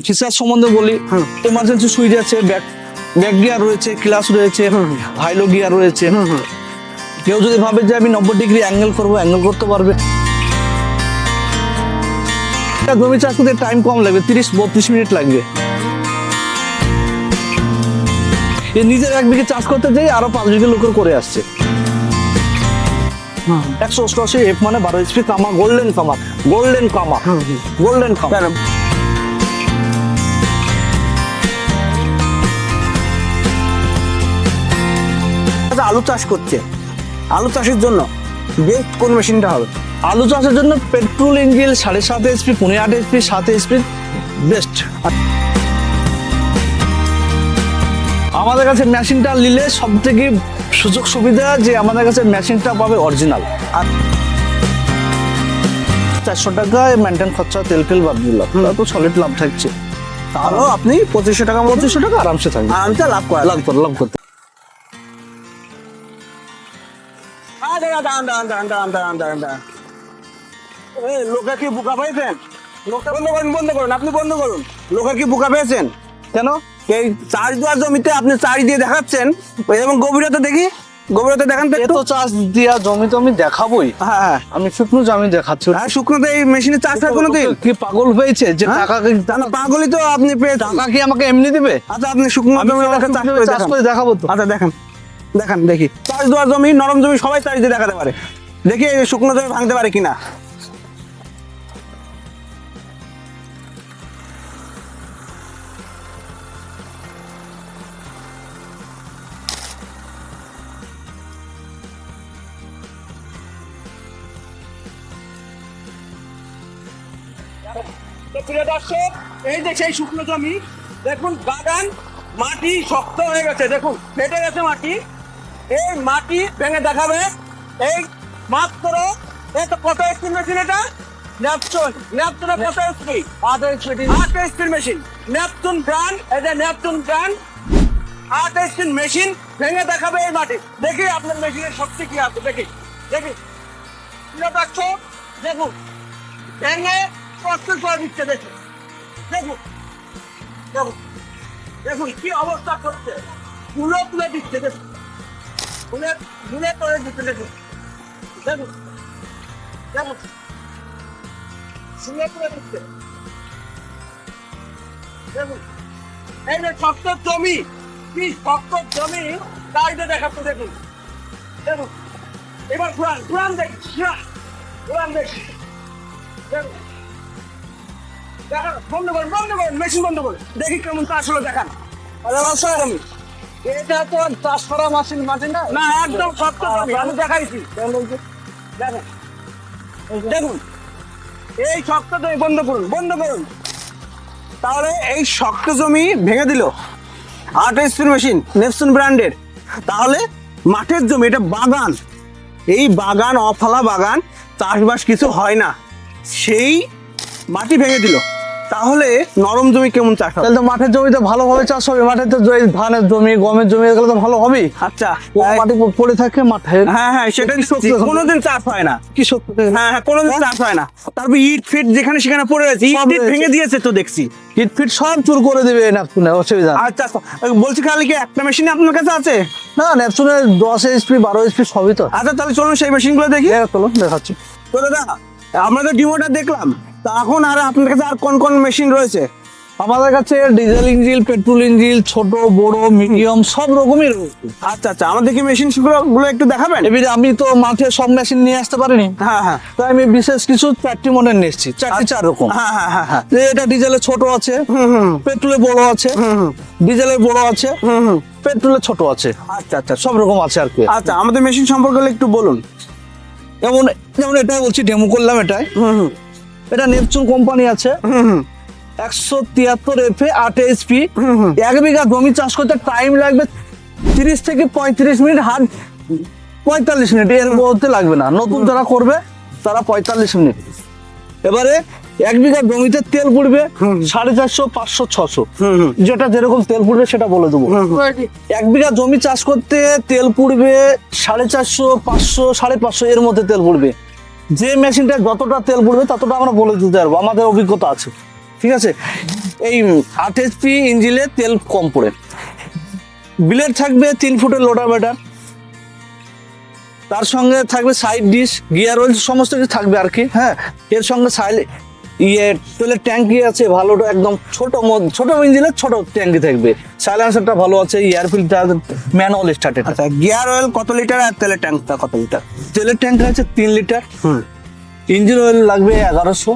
Feature সম্বন্ধে বলি, emergency switch আছে, ব্যাক গিয়ার রয়েছে, ক্লাস রয়েছে, হাইলো গিয়ার রয়েছে। কেউ যদি ভাবে যে আমি 90 ডিগ্রি অ্যাঙ্গেল করবো, অ্যাঙ্গেল করতে পারবে। জমি চাষ করতে টাইম কম লাগবে, 30-32 মিনিট লাগবে। নিজের 1 বিঘে চাষ করতে যাই আরো 5 বিঘে লোকের করে আসছে। 188 এফ মানে 12 HP কামা, গোল্ডেন কামা, গোল্ডেন কামা, গোল্ডেন কামা। আলু চাষ করছে, আলু চাষের জন্য বেস্ট কোন মেশিনটা হবে? আলু চাষের জন্য petrol engine 7.5 HP, 8.5 HP, 7 HP best. আমাদের কাছে মেশিনটা নিলে সব থেকে সুযোগ সুবিধা যে আমাদের কাছে মেশিনটা পাবে অরিজিনাল। আর 400 টাকায় মেনটেন খরচা, তেল বাদ দিলাম, তো সলিড লাভ থাকছে। তাহলে আপনি 2500 টাকা, 2500 টাকা আরামসে থাকবে, আরামসে লাভ করতে। লোকে কি বোকা পেয়েছেন? বন্ধ করুন, আপনি বন্ধ করুন। লোকে কি বোকা পেয়েছেন? কেন? এই চাষ দেওয়ার জমিতে আপনি চাষ দিয়ে দেখাচ্ছেন, এবং গভীরতা দেখি, গভীরতা দেখান তো একটু। তো চাষ দিয়া জমি তো আমি দেখাবোই। হ্যাঁ, আমি শুকনো জমি দেখাচ্ছি। হ্যাঁ, শুকনোতে এই মেশিনে চাষ হয় কোনোদিন? কি পাগল হয়েছে যে টাকা? পাগলই তো আপনি পেয়েছেন। টাকা কি আমাকে এমনি দিবে? আচ্ছা, আপনি শুকনো জমি চাষ করে দেখাবো তো। আচ্ছা, দেখান দেখি। চাষ দেওয়ার জমি, নরম জমি সবাই চাষ দিয়ে দেখাতে পারে। দেখি এই শুকনো জমি ভাঙতে পারে কিনা। প্রিয় দর্শক, এই যে সেই শুকনো জমি, দেখুন বাগান, মাটি শক্ত হয়ে গেছে, দেখুন ফেটে গেছে মাটি। এই মাটি ভেঙে দেখাবে। এই মাত্র এটা কত স্পিড মেশিন? এটা নেপচুন। নেপচুনের কত speed? 8 speed machine, Neptune brand. এই যে নেপচুন ব্র্যান্ড 8 স্পিড মেশিন ভেঙে দেখাবে এই মাটি। দেখি আপনার মেশিনের শক্তি কি আছে, দেখি। প্রিয় দর্শক, দেখুন ভেঙে প্রস্তুত করে দিচ্ছে। দেখুন দেখুন দেখুন দেখুন কি অবস্থা করছে। তুলে তুলে দিচ্ছে, দেখুন তুলে করে দিচ্ছে। দেখুন দেখুন দেখুন তুলে তুলে দিচ্ছে। দেখুন এই যে শক্ত জমি, কি শক্ত জমি গাড়িতে দেখাচ্ছে। দেখুন দেখুন এবার ঘুরান দেখি, ঘুরান দেখি। দেখুন বন্ধ করুন, মেশিন বন্ধ করুন। দেখি কেমন চাষ হলো, দেখান। এটা তো চাষ করা মেশিন না, না, একদম শক্ত জমি, আমি দেখাইছি। দেখেন দেখুন এই শক্ত জমি, বন্ধ করুন। তাহলে এই শক্ত জমি ভেঙে দিল 8 স্পিড মেশিন, নেপচুন ব্র্যান্ডের। তাহলে মাঠের জমি, এটা বাগান, এই বাগান অফালা বাগান, চাষবাস কিছু হয় না, সেই মাটি ভেঙে দিল। তাহলে নরম জমি কেমন চাষ হবে? তাহলে তো মাঠের জমিতে ভালোভাবে চাষ হবে। মাঠে তো ধানের জমি, গমের জমি, এগুলো তো ভালো হবেই। আচ্ছা, মাটি পড়ে থাকে মাঠে। হ্যাঁ, সেটা কোনোদিন চাষ হয় না। কি সত্যি? হ্যাঁ, কোনোদিন চাষ হয় না। তারপর ইট ফিট যেখানে সেখানে পড়ে রয়েছে, ইট ভেঙে দিয়েছে তো দেখছি। ইট ফিট সব চুর করে দিবে নেপচুনে, অসুবিধা। আচ্ছা, বলছি খালি কি একটা মেশিন আপনার কাছে আছে? না, নেপচুনে 10 HP, 12 HP সবই তো। আচ্ছা, তাহলে চলুন সেই মেশিনগুলো দেখি। চলো দেখাচ্ছি। তো দাদা, আমরা তো ডিমোটা দেখলাম, তা এখন আর আপনার কাছে আর কোন কোন মেশিন রয়েছে? আমাদের কাছে ডিজেল ইঞ্জিন, পেট্রোল ইঞ্জিন, ছোট বড় মিডিয়াম সব রকমই রয়েছে। আচ্ছা, আমাদের কি মেশিন গুলো একটু দেখাবেন? এবারে আমি তো মাঠে সব মেশিন নিয়ে আসতে পারিনি। হ্যাঁ, তাই আমি বিশেষ কিছু 4টি মডেল নিয়ে এসেছি। 4 রকম। হ্যাঁ। এটা ডিজেলের ছোট আছে, পেট্রোলে বড় আছে, ডিজেলের বড় আছে, পেট্রোলে ছোট আছে। আচ্ছা, সব রকম আছে আর কি। আচ্ছা, আমাদের মেশিন সম্পর্কে একটু বলুন। যেমন এটা বলছি, ডেমো করলাম এটাই। এটা নেপচুন কোম্পানি আছে, 173 FA, 8 HP। 1 বিঘা জমি চাষ করতে টাইম লাগবে 30 থেকে 35 মিনিট, হার্ড 45 মিনিট, এর মধ্যে লাগবে না। নতুন যারা করবে তারা 45 মিনিট। এবারে 1 বিঘা জমিতে তেল পড়বে 450, 500, 600, যেটা যেরকম তেল পড়বে সেটা বলে দেবো। 1 বিঘা জমি চাষ করতে তেল পড়বে 450, 500, 550 এর মধ্যে তেল পড়বে। যে মেশিনটা যতটা তেল পড়বে ততটা আমরা বলে দিতে পারবো, আমাদের অভিজ্ঞতা আছে। ঠিক আছে। এই 8 HP ইঞ্জিনে তেল কম পড়ে। ব্লেড থাকবে 3 ফুটের লোটাভেটার, তার সঙ্গে থাকবে সাইড ডিশ, গিয়ার অয়েল, সমস্ত কিছু থাকবে আর কি। হ্যাঁ, এর সঙ্গে তেলের ট্যাঙ্কি আছে ভালো, একদম ছোট ইঞ্জিনের ছোট ট্যাঙ্কি থাকবে। সাইলেন্সারটা ভালো আছে, এয়ার ফিল্টার, ম্যানুয়াল স্টার্টেড। আচ্ছা, গিয়ার অয়েল কত লিটার আর তেলের ট্যাঙ্কটা কত লিটার? তেলের ট্যাঙ্ক আছে 3 লিটার, ইঞ্জিন অয়েল লাগবে 1100,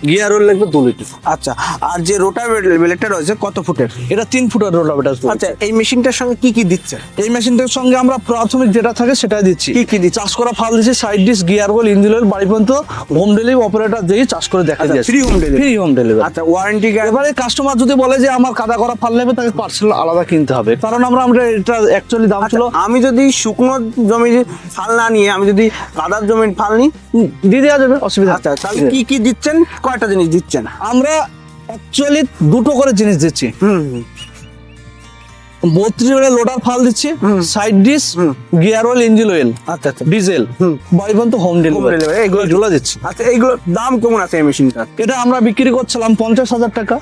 গিয়ার অয়েল লাগবে 2 লিটার। আচ্ছা, আর যে রোটাভেটর রয়েছে কত ফুটের? এটা 3 ফুটের রোটাভেটার। আচ্ছা, এই মেশিনটার সঙ্গে কি কি দিচ্ছে? এই মেশিনটার সঙ্গে আমরা প্রাথমিক যেটা থাকে সেটাই দিচ্ছি। কি দিচ্ছে? চাষ করা ফাল দিচ্ছি, side dish, gear oil, engine oil, বাড়ি পর্যন্ত হোম ডেলিভারি অপারেটর দিয়ে চাষ করে দেখা যায়। Free home delivery? Free home delivery. আচ্ছা, ওয়ারেন্টি এবারে কাস্টমার যদি বলে যে আমার কাদা করা ফাল নেবে, তাকে পার্সেল আলাদা কিনতে হবে, কারণ আমরা এটা অ্যাকচুয়ালি দাম ছিল। আমি যদি শুকনো জমি ফাল না নিয়ে আমি যদি কাদার জমির ফাল নিই, দিয়ে দেওয়া যাবে, অসুবিধা নেই। আচ্ছা, তাহলে কি দিচ্ছেন, কয়টা জিনিস দিচ্ছেন? আমরা অ্যাকচুয়ালি 2টো করে জিনিস দিচ্ছি। 32 লোডার ফাল দিচ্ছি, side dish, gear oil, engine oil, আচ্ছা আচ্ছা, ডিজেল, বাড়ি পর্যন্ত হোম ডেলিভারি এগুলো দিচ্ছি। আচ্ছা, এইগুলোর দাম কেমন আছে এই মেশিনটা? এটা আমরা বিক্রি করছিলাম 50,000 টাকা,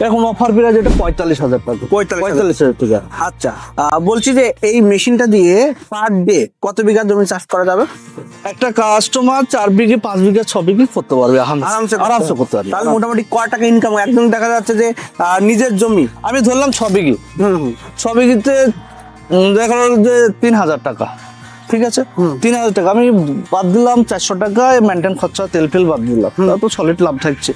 এখন অফার প্রাইস এটা 45,000 টাকা। 45,000 টাকা। আচ্ছা, বলছি যে এই মেশিনটা দিয়ে পার ডে কত বিঘা জমি চাষ করা যাবে? একটা কাস্টমার 4 বিঘে, 5 বিঘে, 6 বিঘে করতে পারবে, আরামসে করতে পারবে। তাহলে মোটামুটি কয় টাকা ইনকাম? একদম দেখা যাচ্ছে যে নিজের জমি আমি ধরলাম 6 বিঘে, 6 বিঘিতে দেখা গেল যে 3,000 টাকা, ঠিক আছে? 3,000 টাকা আমি বাদ দিলাম, 400 টাকা মেনটেন খরচা, তেল ফেল বাদ দিলাম, তো সলিড লাভ থাকছে।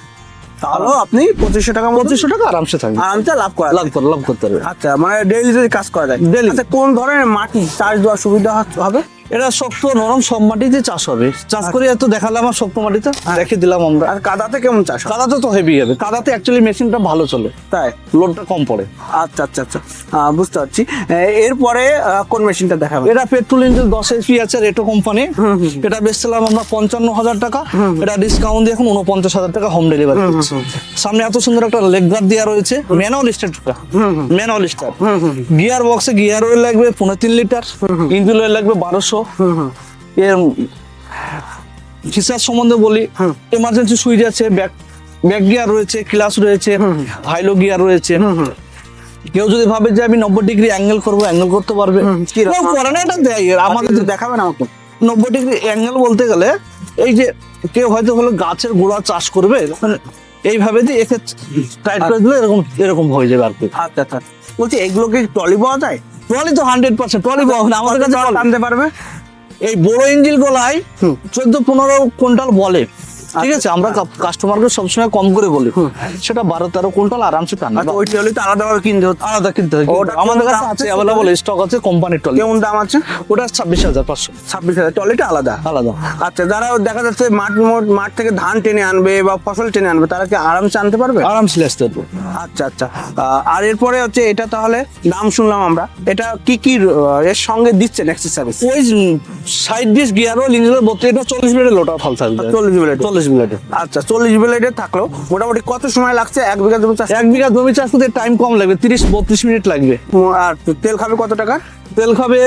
তাহলে আপনি 2500 টাকা 2500 টাকা আরামসে থাকবে, আরামসে লাভ করতে পারবে। আচ্ছা, আচ্ছা, মানে ডেইলি যদি কাজ করা যায় Daily। আচ্ছা, কোন ধরনের মাটি চাষ দেওয়ার সুবিধা হবে? এটা শক্ত নরম সব মাটিতে চাষ হবে। চাষ করে এত দেখালাম আর শক্ত মাটিতে রেখে দিলাম আমরা। আর কাদাতে কেমন চাষ হয়? কাদাতে তো হেভি হবে, কাদাতে অ্যাকচুয়ালি মেশিনটা ভালো চলে, তাই? লোডটা কম পড়ে। আচ্ছা আচ্ছা আচ্ছা, বুঝতে পারছি। এরপরে কোন মেশিনটা দেখাবেন? এটা পেট্রোল ইঞ্জিন 10 HP আছে, রেটো কোম্পানি। এটা বেচছিলাম আমরা 55,000 টাকা, এটা ডিসকাউন্ট দিয়ে এখন 49,000 টাকা হোম ডেলিভারি দিচ্ছি। সামনে এত সুন্দর একটা লেগ গার্ড দেওয়া রয়েছে, manual start, manual start. Gear বক্সে গিয়ার অয়েল লাগবে 3.5 লিটার, ইঞ্জিন অয়েল লাগবে 1200। এর ফিচার সম্বন্ধে বলি, এমার্জেন্সি সুইচ আছে, ব্যাক গিয়ার রয়েছে, ক্লাস রয়েছে, হাইলো গিয়ার রয়েছে। কেউ যদি ভাবে যে আমি 90 ডিগ্রি অ্যাঙ্গেল করবো, অ্যাঙ্গেল করতে পারবে। কেউ করে না, এটা দেয় আমাদের। দেখাবেন আমাকে? 90 ডিগ্রি অ্যাঙ্গেল বলতে গেলে এই যে কেউ হয়তো হলো গাছের গোড়া চাষ করবে, এইভাবে দিয়ে একে টাইট করে দিলে এরকম হয়ে যাবে আর কি। আচ্ছা আচ্ছা, বলছি এগুলোকে ট্রলি পাওয়া যায়? ট্রলি তো 100% ট্রলি পাওয়া না, আমাদের কাছে টানতে পারবে? এই বড় ইঞ্জিন গোলায় 14-15 কুইন্টাল বলে, ঠিক আছে? আমরা কাস্টমারকে সবসময় কম করে বলি, সেটা 12-13 কুইন্টাল আরামসে টানে। ওই ট্রলি তো আলাদাভাবে কিনতে হচ্ছে? আলাদা কিনতে হয়, আমাদের কাছে আছে, অ্যাভেলেবল স্টক আছে কোম্পানির ট্রলি। কেমন দাম আছে? ওটা 26,500। 26,000, ট্রলিটা আলাদা? আলাদা। আচ্ছা, যারা দেখা যাচ্ছে মাঠ থেকে ধান টেনে আনবে বা ফসল টেনে আনবে, তারা কি আরামসে আনতে পারবে? আরামসে আসতে পারবে। আচ্ছা আচ্ছা, আর এরপরে হচ্ছে এটা, তাহলে দাম শুনলাম আমরা, এটা কি এর সঙ্গে দিচ্ছেন অ্যাক্সেসরিজ? ওই side dish, gear oil, engine oil, এটা 40 মিনিটের লোটার ফাল থাকবে। 40 মিনিট? 40 মিনিটে। আচ্ছা, 40 মিনিটের থাকলো। মোটামুটি কত সময় লাগছে 1 বিঘা জমি চাষ? 1 বিঘা জমি চাষ করতে টাইম কম লাগবে, 30-32 মিনিট লাগবে। আর তেল খাবে কত টাকা? তেল খাবে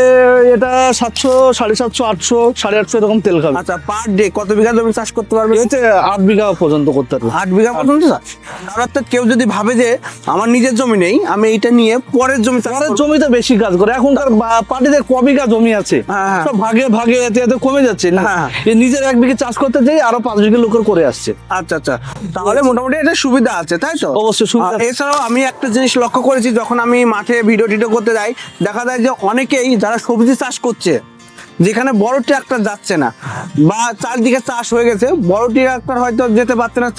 এটা 700, 750, 800, 850 এরকম তেল খাবে। আচ্ছা, পার ডে কত বিঘা জমি চাষ করতে পারবে? এতে 8 বিঘা পর্যন্ত করতে পারবে। 8 বিঘা পর্যন্ত চাষ? আর অর্থাৎ কেউ যদি ভাবে যে আমার নিজের জমি নেই, আমি এটা নিয়ে পরের জমি চাষ পরের করব। জমিতে বেশি কাজ করে। এখনকার পার্টিতে ক বিঘা জমি আছে, হ্যাঁ। সব ভাগে ভাগে এতে এতে কমে যাচ্ছে না। হ্যাঁ। এই নিজের 1 বিঘা চাষ করতে যাই আরো 5 বিঘা লোকের করে আসছে। আচ্ছা আচ্ছা, তাহলে মোটামুটি এটা সুবিধা আছে, তাই তো? অবশ্যই সুবিধা। এছাড়াও আমি একটা জিনিস লক্ষ্য করেছি, যখন আমি মাঠে ভিডিও টিডিও করতে যাই, দেখা যায় যে অনেকেই যারা সবজি চাষ করছে, যেখানে বড় ট্রাক্টর যাচ্ছে না বা চারদিকে চাষ হয়ে গেছে, বড় ট্রাক্টর হয়তো যেতে পারছে না,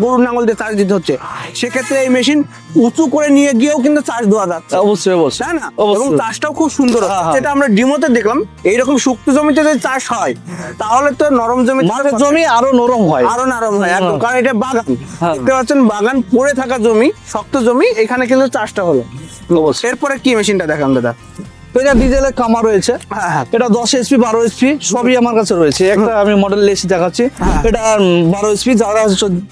গরুর নাঙল দিয়ে চাষ দিতে হচ্ছে, সেক্ষেত্রে এই মেশিন উঁচু করে নিয়ে গিয়েও কিন্তু চাষ দেওয়া যাচ্ছে, অবশ্যই অবশ্যই, তাই না? অবশ্যই। এবং চাষটাও খুব সুন্দর হচ্ছে। হ্যাঁ, হ্যাঁ। যেটা আমরা ডিমোতে দেখলাম, এইরকম শুকনো জমিতে যদি চাষ হয়, তাহলে তো নরম জমি, মাঠের জমি আরো নরম হয়, আরো নরম হয় একদম, কারণ এটা বাগান। হ্যাঁ। দেখতে পাচ্ছেন, বাগান পড়ে থাকা জমি, শক্ত জমি, এখানে কিন্তু চাষটা হলো। অবশ্যই। এরপরে কি মেশিনটা দেখান দাদা? এটা ডিজেলের কামা রয়েছে, হ্যাঁ। এটা 10 HP, 12 HP সবই আমার কাছে রয়েছে। একটা আমি মডেল এসি দেখাচ্ছি, এটা 12 HP, যারা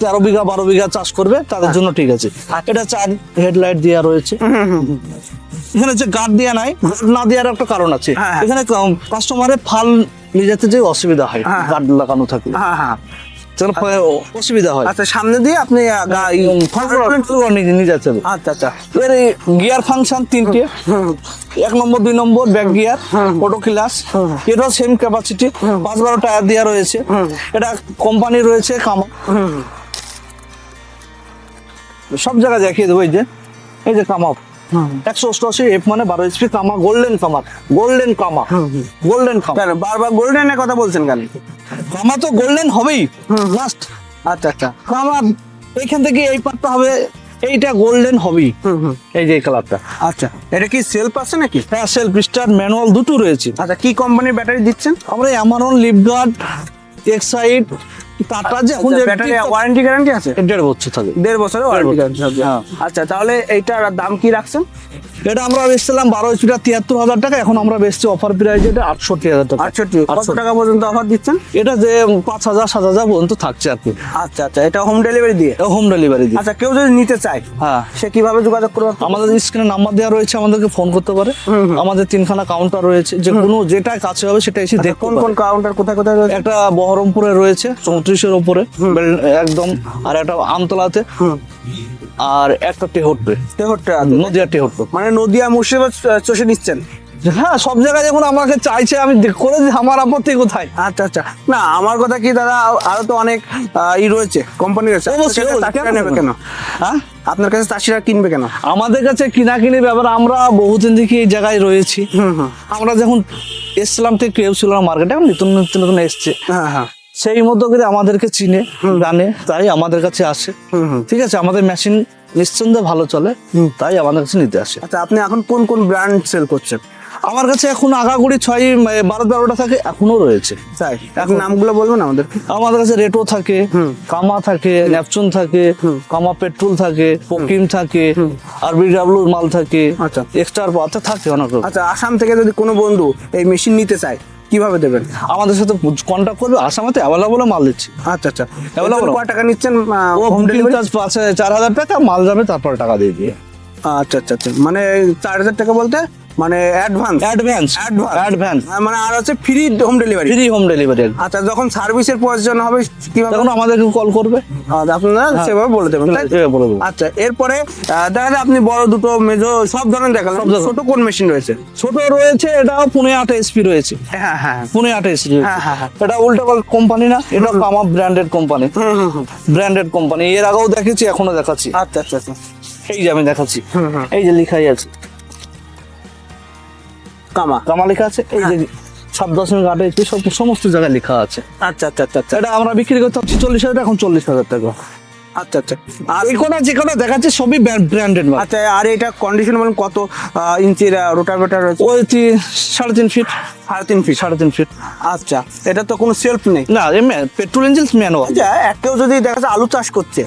13 বিঘা 12 বিঘা চাষ করবে তাদের জন্য ঠিক আছে। এটা 4 হেডলাইট দেওয়া রয়েছে। এখানে হচ্ছে গার্ড দেওয়া নাই, গার্ড না দেওয়ার একটা কারণ আছে। হ্যাঁ। এখানে কাস্টমারের ফাল নিয়ে যেতে যে অসুবিধা হয় হ্যাঁ। গার্ড লাগানো থাকলে। হ্যাঁ হ্যাঁ, অসুবিধা হয়। আচ্ছা, সামনে দিয়ে আপনি নিয়ে যাচ্ছে। আচ্ছা আচ্ছা। এর গিয়ার ফাংশন তিনটে, 1 নম্বর 2 নম্বর ব্যাক গিয়ার, অটো ক্লাস, এটাও সেম ক্যাপাসিটি, 5-12 টায়ার দেওয়া রয়েছে। এটা কোম্পানি রয়েছে কামা, সব জায়গায় দেখিয়ে দেবো। এই যে কামা 188 এফ মানে 12 HP কামা, গোল্ডেন কামা, গোল্ডেন কামা, গোল্ডেন কামা। কেন বারবার গোল্ডেনের কথা বলছেন কেন? কামা তো গোল্ডেন হবেই লাস্ট। আচ্ছা আচ্ছা। কামা এইখান থেকে এই পার্টটা হবে, এইটা গোল্ডেন হবেই। এই যে কালারটা। আচ্ছা, এটা কি সেলফ আছে নাকি? হ্যাঁ, সেলফ স্টার্ট ম্যানুয়াল দুটো রয়েছে। আচ্ছা, কি কোম্পানির ব্যাটারি দিচ্ছেন? আমরা অ্যামারন, লিফগার্ড, এক্সাইড, টাটা, যে এখন যে ব্যাটারি ওয়ারেন্টি গ্যারান্টি আছে? 1.5 বছর থাকে। 1.5 বছরের ওয়ারেন্টি গ্যারান্টি আছে। হ্যাঁ। আচ্ছা, তাহলে এইটার দাম কি রাখছেন? এটা আমরা বেচছিলাম 12 HPটা 73,000 টাকা, এখন আমরা বেচছি অফার প্রাইস এটা 68,000 টাকা। 68। কত টাকা পর্যন্ত অফার দিচ্ছেন? এটা যে 5,000-7,000 পর্যন্ত থাকছে আর কি। আচ্ছা আচ্ছা, এটা হোম ডেলিভারি দিয়ে? হোম ডেলিভারি দিয়ে। আচ্ছা, কেউ যদি নিতে চায় হ্যাঁ, সে কিভাবে যোগাযোগ করবে? আমাদের স্ক্রিনে নাম্বার দেওয়া রয়েছে, আমাদেরকে ফোন করতে পারে। আমাদের 3খানা কাউন্টার রয়েছে, যে কোনো যেটা কাছে হবে সেটা এসে দেখতে কোন পারে। কোন কাউন্টার কোথায় কোথায় রয়েছে? একটা বহরমপুরে রয়েছে 34-এর উপরে একদম, আর একটা আমতলাতে, আর একটা টেহট্টে, তেহট্টে। নদিয়া টেহট্টে। মানে নদিয়া মুর্শিদাবাদ চষে নিচ্ছেন? হ্যাঁ, সব জায়গায় যখন আমাকে চাইছে আমি করে দিই, আমার আপত্তি কোথায়? আচ্ছা আচ্ছা। না, আমার কথা কি দাদা, আরো তো অনেক রয়েছে, কোম্পানি রয়েছে। অবশ্যই, আপনার কাছে চাষিরা নেবে কেন? হ্যাঁ, আপনার কাছে চাষিরা কিনবে কেন? আমাদের কাছে কিনাকিনি ব্যাপার, আমরা বহুদিন থেকে এই জায়গায় রয়েছি। আমরা যখন এসছিলাম থেকে কেউ ছিল না মার্কেটে, এখন নতুন নতুন নতুন এসছে। হ্যাঁ হ্যাঁ। সেই মতো করে আমাদেরকে চিনে জানে, তাই আমাদের কাছে আসে। ঠিক আছে, আমাদের মেশিন নিঃসন্দেহে ভালো চলে, তাই আমাদের কাছে নিতে আসে। আচ্ছা, আপনি এখন কোন কোন ব্র্যান্ড সেল করছেন? আমার কাছে এখন আগাগুড়ি 12-13টা থাকে, এখনো রয়েছে। তাই? এখন নামগুলো বলবেন আমাদের? আমাদের কাছে রেটো থাকে, কামা থাকে, ন্যাপচুন থাকে, কামা পেট্রোল থাকে, পকিম থাকে, আর বিডব্লিউর মাল থাকে, আচ্ছা। এক্সট্রা পাতা থাকে অনেক রকম। আচ্ছা, আসাম থেকে যদি কোনো বন্ধু এই মেশিন নিতে চায় কিভাবে দেবেন? আমাদের সাথে কন্ট্যাক্ট করবে, আসামাতে অ্যাভেলেবল মাল দিচ্ছি। আচ্ছা আচ্ছা। Available? কত টাকা নিচ্ছেন ও হোম ডেলিভারি? 4,000 টাকা মাল যাবে, তারপর টাকা দিয়ে দিয়ে। আচ্ছা আচ্ছা আচ্ছা। মানে 4,000 টাকা বলতে মানে অ্যাডভান্স? অ্যাডভান্স মানে আর হচ্ছে free home delivery? Free home delivery. আচ্ছা, যখন সার্ভিসের প্রয়োজন হবে কিভাবে? তখন আমাদেরকে কল করবে, আপনারা সেভাবে বলে দেবেন, তাই তো? বলে দেবো। আচ্ছা, এরপরে দেখা যায় আপনি বড় দুটো মেজো সব ধরনের দেখালেন, ছোট কোন মেশিন রয়েছে? ছোট রয়েছে, এটাও 15-8 HP রয়েছে। হ্যাঁ হ্যাঁ 15-8 HP। হ্যাঁ হ্যাঁ হ্যাঁ। এটা উল্টা কোম্পানি না, এটা কামা ব্র্যান্ডেড কোম্পানি। ব্র্যান্ডেড কোম্পানি, এর আগেও দেখেছি, এখনো দেখাচ্ছি। আচ্ছা আচ্ছা আচ্ছা। এই যে আমি দেখাচ্ছি, এই যে লেখাই আছে কামা, কামা লেখা আছে, এই যে 7.8 HP, সমস্ত জায়গায় লেখা আছে। আচ্ছা আচ্ছা আচ্ছা আচ্ছা। এটা আমরা বিক্রি করতে হচ্ছে 40,000, এখন 40,000 টাকা। আচ্ছা আচ্ছা। আর এই কোনা যে কোনা দেখাচ্ছে সবই ব্র্যান্ডেড মাল। আচ্ছা, আর এটা কন্ডিশন বলেন কত ইঞ্চির রোটাভেটার রয়েছে? ওই 3.5 ফিট। 3.5 ফিট। আচ্ছা, এটা তো কোনো সেলফ নেই? না, পেট্রোল ইঞ্জিন ম্যানুয়াল। আচ্ছা, কেউ যদি দেখা যাচ্ছে আলু চাষ করছে,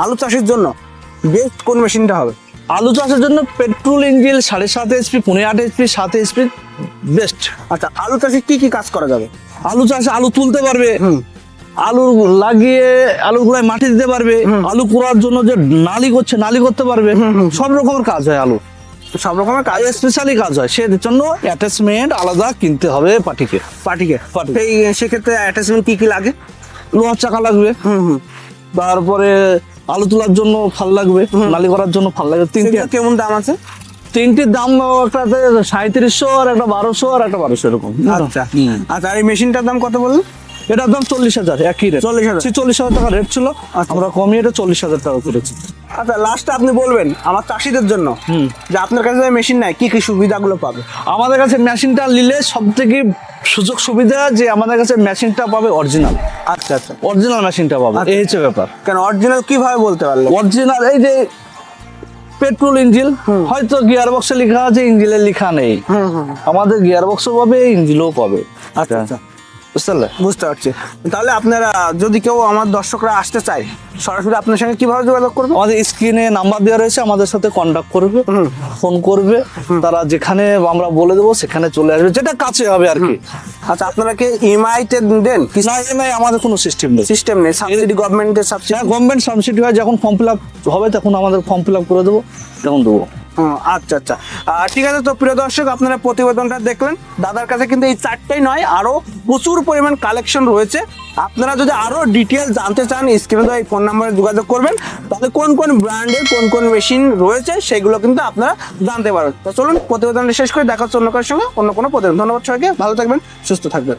আলু চাষের জন্য বেস্ট কোন মেশিনটা হবে? আলু চাষের জন্য petrol engine 7.5 HP, 15-8 HP, 7 HP best. আচ্ছা, আলু চাষে কি কি কাজ করা যাবে? আলু চাষে আলু তুলতে পারবে, আলু লাগিয়ে আলুর গোড়ায় মাটি দিতে পারবে, আলু কুড়ার জন্য যে নালি করতে পারবে, সব রকমের কাজ হয় আলু, সব রকমের কাজ। স্পেশালি কাজ হয়, সের জন্য অ্যাটাচমেন্ট আলাদা কিনতে হবে পাটিকে। এই সেক্ষেত্রে অ্যাটাচমেন্ট কি কি লাগে? লোহার চাকা লাগবে, তারপরে আলু তোলার জন্য ফাল লাগবে, নালি করার জন্য ফাল লাগবে। সেগুলো কেমন দাম আছে? তিনটির দাম একটাতে 3700, আর একটা 1200, আর একটা 1200 এরকম। আচ্ছা আচ্ছা। আর এই মেশিনটার দাম কত বললেন? এটার দাম 40,000, একই রেট। 40,000? 40,000 টাকা রেট ছিল, আমরা কমিয়ে এটা 40,000 টাকা করেছি। আচ্ছা, লাস্টে আপনি বলবেন আমার চাষিদের জন্য যে আপনার কাছে মেশিন নাই, কি কি সুবিধাগুলো পাবে? আমাদের কাছে মেশিনটা নিলে সব থেকে সুযোগ সুবিধা যে আমাদের কাছে মেশিনটা পাবে অরিজিনাল। আচ্ছা আচ্ছা। অরিজিনাল মেশিনটা পাবে, এই হচ্ছে ব্যাপার। কেন অরিজিনাল কিভাবে বলতে পারলেন? অরিজিনাল এই যে পেট্রোল ইঞ্জিন, হয়তো গিয়ার বক্সে লেখা আছে, ইঞ্জিনের লেখা নেই। আমাদের গিয়ার বক্সও পাবে, ইঞ্জিনও পাবে। আচ্ছা আচ্ছা, বুঝতে পারছি। তাহলে আপনারা যদি কেউ আমার দর্শকরা আসতে চায় সরাসরি আপনার সঙ্গে কিভাবে যোগাযোগ করবে? আমাদের স্ক্রিনে নাম্বার দেওয়া রয়েছে, আমাদের সাথে কন্ট্যাক্ট করবে, ফোন করবে, তারা যেখানে আমরা বলে দেবো সেখানে চলে আসবে, যেটা কাছে হবে আর কি। আচ্ছা, আপনারা কি ইএমআই তে দেন? না, ইএমআই আমাদের কোনো সিস্টেম নেই। সাবসিডি গভর্নমেন্টের সাবসিডি? গভর্নমেন্ট সাবসিডি হয়, যখন ফর্ম ফিল আপ হবে তখন আমাদের ফর্ম ফিল আপ করে দেবো, তখন দেবো। আচ্ছা আচ্ছা ঠিক আছে। তো প্রিয় দর্শক, আপনারা প্রতিবেদনটা দেখলেন, দাদার কাছে কিন্তু এই চারটাই নয়, আরো প্রচুর পরিমাণ কালেকশন রয়েছে। আপনারা যদি আরো ডিটেল জানতে চান, স্ক্রিনে দেওয়া এই ফোন নাম্বারে যোগাযোগ করবেন, তাহলে কোন কোন ব্র্যান্ডের কোন কোন মেশিন রয়েছে সেগুলো কিন্তু আপনারা জানতে পারবেন। তো চলুন প্রতিবেদনটা শেষ করে দেখা হচ্ছে অন্য কারোর সঙ্গে অন্য কোনো প্রতিবেদন। ধন্যবাদ সবাইকে, ভালো থাকবেন, সুস্থ থাকবেন।